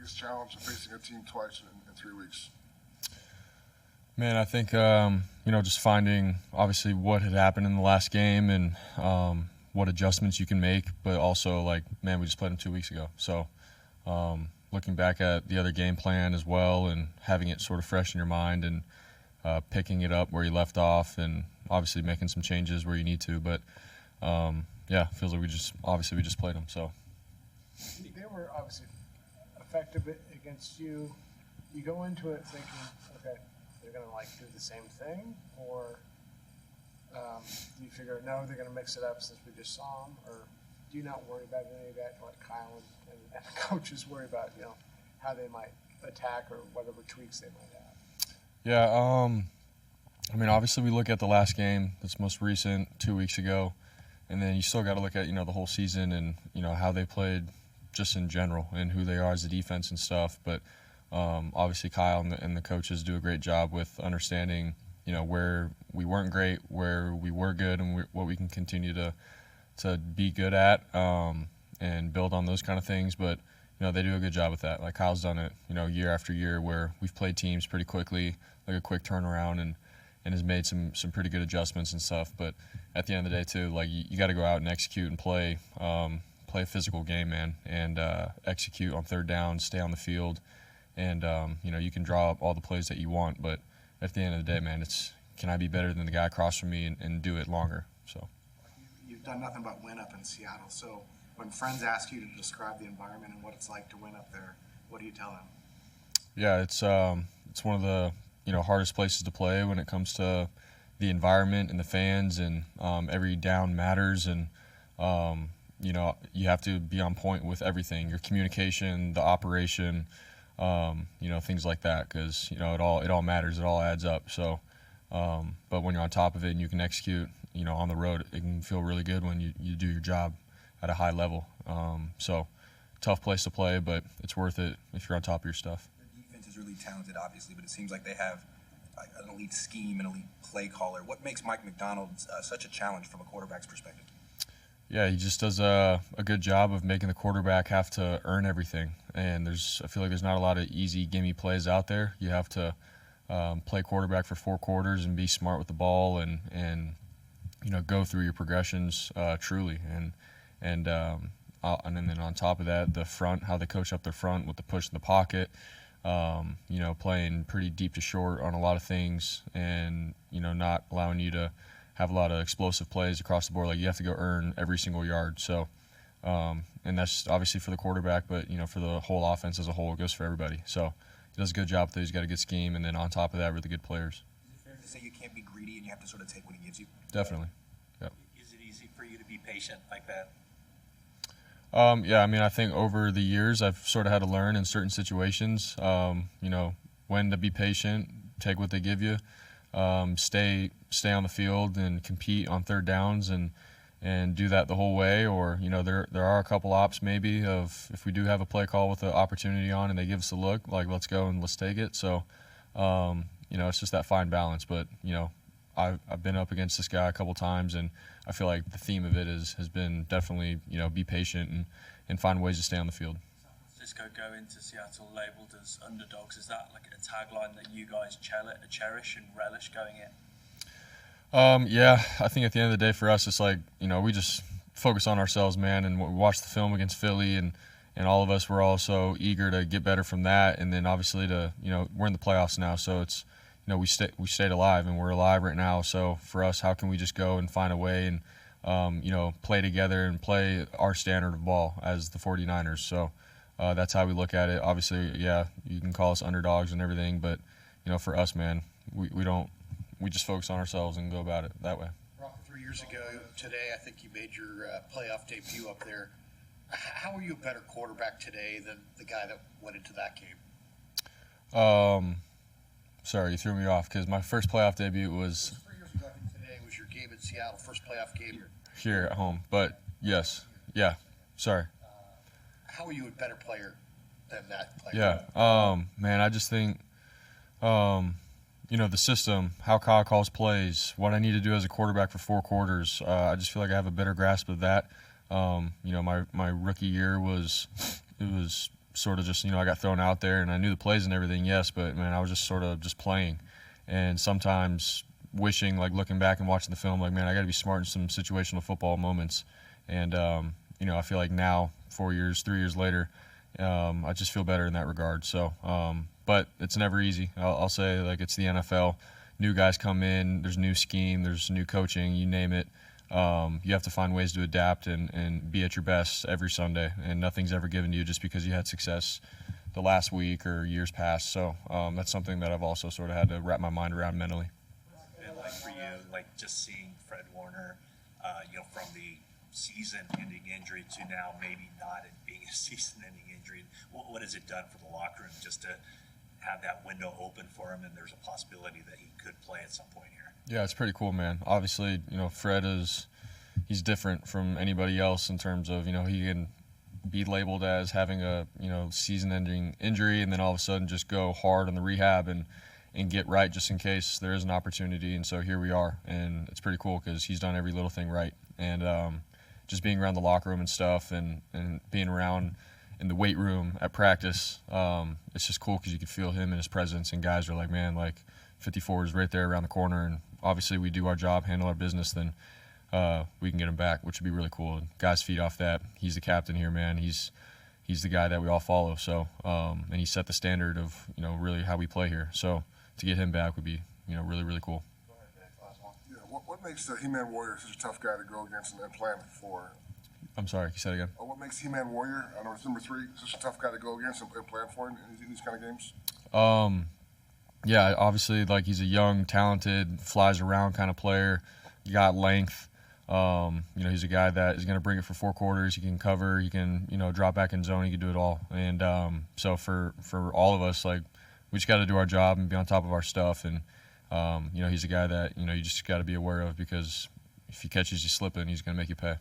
biggest challenge of facing a team twice in 3 weeks? Man, I think, just finding obviously what had happened in the last game and what adjustments you can make, but also, we just played them 2 weeks ago. So looking back at the other game plan as well and having it sort of fresh in your mind and picking it up where you left off and obviously making some changes where you need to. But, it feels like we just played them. So they were obviously effective against you. You go into it thinking, okay, they're going to do the same thing, or do you figure, no, they're going to mix it up since we just saw them, or do you not worry about any of that, like Kyle and the coaches worry about, how they might attack or whatever tweaks they might have? Yeah, obviously we look at the last game that's most recent, 2 weeks ago, and then you still got to look at, the whole season and, how they played just in general and who they are as a defense and stuff. But obviously Kyle and the coaches do a great job with understanding, where we weren't great, where we were good, and what we can continue to be good at and build on those kind of things. But, they do a good job with that. Like Kyle's done it, year after year where we've played teams pretty quickly, like a quick turnaround, and has made some pretty good adjustments and stuff. But at the end of the day, too, you got to go out and execute and play a physical game, man, and execute on third down, stay on the field. And, you can draw up all the plays that you want, but at the end of the day, man, it's can I be better than the guy across from me and do it longer? So you've done nothing but win up in Seattle. So when friends ask you to describe the environment and what it's like to win up there, what do you tell them? Yeah, it's one of the hardest places to play when it comes to the environment and the fans, and every down matters, and you have to be on point with everything, your communication, the operation. Things like that, because it all matters, it all adds up. So, but when you're on top of it and you can execute, on the road, it can feel really good when you do your job at a high level. So, tough place to play, but it's worth it if you're on top of your stuff. The defense is really talented, obviously, but it seems like they have an elite scheme, an elite play caller. What makes Mike McDonald such a challenge from a quarterback's perspective? Yeah, he just does a good job of making the quarterback have to earn everything. And I feel like there's not a lot of easy gimme plays out there. You have to play quarterback for 4 quarters and be smart with the ball and go through your progressions truly. And then on top of that, the front, how they coach up their front with the push in the pocket, playing pretty deep to short on a lot of things, and not allowing you to have a lot of explosive plays across the board. Like, you have to go earn every single yard. So, and that's obviously for the quarterback, but, for the whole offense as a whole, it goes for everybody. So he does a good job with it. He's got a good scheme, and then on top of that, really good players. Is it fair to say you can't be greedy and you have to sort of take what he gives you? Definitely, yeah. Is it easy for you to be patient like that? Yeah, I think over the years I've sort of had to learn in certain situations, when to be patient, take what they give you. Stay on the field and compete on third downs and do that the whole way. Or there are a couple ops maybe of if we do have a play call with an opportunity on and they give us a look, let's go and let's take it. So it's just that fine balance. But I've been up against this guy a couple times, and I feel like the theme of it has been definitely be patient and find ways to stay on the field. San Francisco go into Seattle labeled as underdogs. Is that like a tagline that you guys cherish and relish going in? Yeah, I think at the end of the day for us, it's we just focus on ourselves, man, and we watch the film against Philly, and all of us were all so eager to get better from that, and then obviously we're in the playoffs now, so it's we stayed alive, and we're alive right now. So for us, how can we just go and find a way and play together and play our standard of ball as the 49ers? So that's how we look at it. Obviously, yeah, you can call us underdogs and everything, but for us, man, we just focus on ourselves and go about it that way. Brock, 3 years ago today, I think you made your playoff debut up there. How are you a better quarterback today than the guy that went into that game? Sorry, you threw me off because my first playoff debut was 3 years ago. I think today was your game in Seattle, first playoff game here at home. But yes, yeah. Sorry. How are you a better player than that player? Yeah. Man, I just think, the system, how Kyle calls plays, what I need to do as a quarterback for 4 quarters. I just feel like I have a better grasp of that. My rookie year was sort of just, I got thrown out there and I knew the plays and everything, yes, but man, I was just sort of just playing. And sometimes wishing, like looking back and watching the film, like, man, I got to be smart in some situational football moments. And, I feel like now, 3 years later, I just feel better in that regard. So, but it's never easy. I'll say, like, it's the NFL. New guys come in, there's new scheme, there's new coaching, you name it. You have to find ways to adapt and be at your best every Sunday, and nothing's ever given to you just because you had success the last week or years past. So that's something that I've also sort of had to wrap my mind around mentally. And like for you, like just seeing Fred Warner, from the season-ending injury to now maybe not it being a season-ending injury, what has it done for the locker room just to have that window open for him, and there's a possibility that he could play at some point here? Yeah, it's pretty cool, man. Obviously, Fred he's different from anybody else in terms of, he can be labeled as having a, season-ending injury and then all of a sudden just go hard on the rehab and get right just in case there is an opportunity. And so here we are, and it's pretty cool because he's done every little thing right. And just being around the locker room and stuff and being around in the weight room at practice, it's just cool because you can feel him and his presence, and guys are like, man, like 54 is right there around the corner, and obviously we do our job, handle our business, then we can get him back, which would be really cool. And guys feed off that. He's the captain here, man. He's the guy that we all follow. So and he set the standard of really how we play here. So to get him back would be really, really cool. Yeah, what makes the He-Man Warrior such a tough guy to go against and plan for? I'm sorry, can you say that again? What makes He-Man Warrior, I know it's number 3, such a tough guy to go against and plan for in these kind of games? Yeah, obviously, like, he's a young, talented, flies around kind of player. You got length. He's a guy that is going to bring it for 4 quarters. He can cover. He can, drop back in zone. He can do it all. And so for all of us, like, we just got to do our job and be on top of our stuff. And he's a guy that you just got to be aware of, because if he catches you slipping, he's going to make you pay.